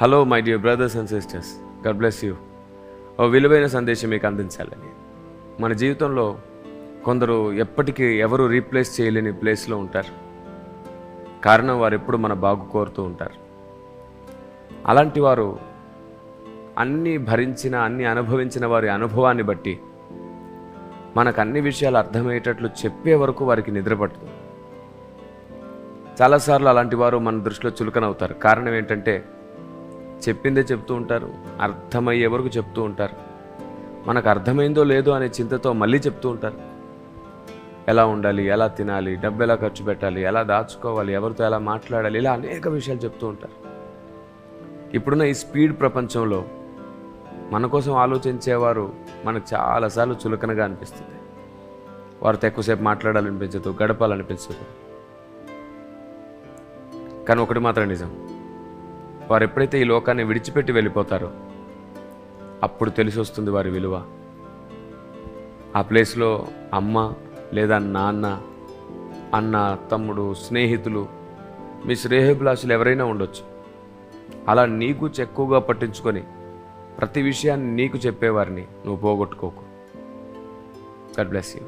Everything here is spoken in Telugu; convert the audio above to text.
Hello my dear brothers and sisters, God bless you. ఓ విలువైన సందేశం మీకు అందించాలని. మన జీవితంలో కొందరు ఎప్పటికీ ఎవరు రీప్లేస్ చేయలేని ప్లేస్లో ఉంటారు. కారణం వారు ఎప్పుడు మన బాగు కోరుతూ ఉంటారు. అలాంటి వారు అన్నీ భరించిన, అన్నీ అనుభవించిన వారి అనుభవాన్ని బట్టి మనకు అన్ని విషయాలు అర్థమయ్యేటట్లు చెప్పే వరకు వారికి నిద్ర పట్టదు. చాలాసార్లు అలాంటి వారు మన దృష్టిలో చులకనవుతారు. కారణం ఏంటంటే చెప్పిందే చెప్తూ ఉంటారు, అర్థమయ్యే వరకు చెప్తూ ఉంటారు. మనకు అర్థమైందో లేదో అనే చింతతో మళ్ళీ చెప్తూ ఉంటారు. ఎలా ఉండాలి, ఎలా తినాలి, డబ్బు ఎలా ఖర్చు పెట్టాలి, ఎలా దాచుకోవాలి, ఎవరితో ఎలా మాట్లాడాలి, ఇలా అనేక విషయాలు చెప్తూ ఉంటారు. ఇప్పుడున్న ఈ స్పీడ్ ప్రపంచంలో మన కోసం ఆలోచించేవారు మనకు చాలాసార్లు చులకనగా అనిపిస్తుంది. వారితో ఎక్కువసేపు మాట్లాడాలనిపించదు, గడపాలనిపించదు. కానీ ఒకటి మాత్రం నిజం, వారు ఎప్పుడైతే ఈ లోకాన్ని విడిచిపెట్టి వెళ్ళిపోతారో అప్పుడు తెలిసి వస్తుంది వారి విలువ. ఆ ప్లేస్లో అమ్మ లేదా నాన్న, అన్న, తమ్ముడు, స్నేహితులు, మీ శ్రేయోభిలాషులు ఎవరైనా ఉండొచ్చు. అలా నీకు ఎక్కువగా పట్టించుకొని ప్రతి విషయాన్ని నీకు చెప్పేవారిని నువ్వు పోగొట్టుకోకు. God bless you.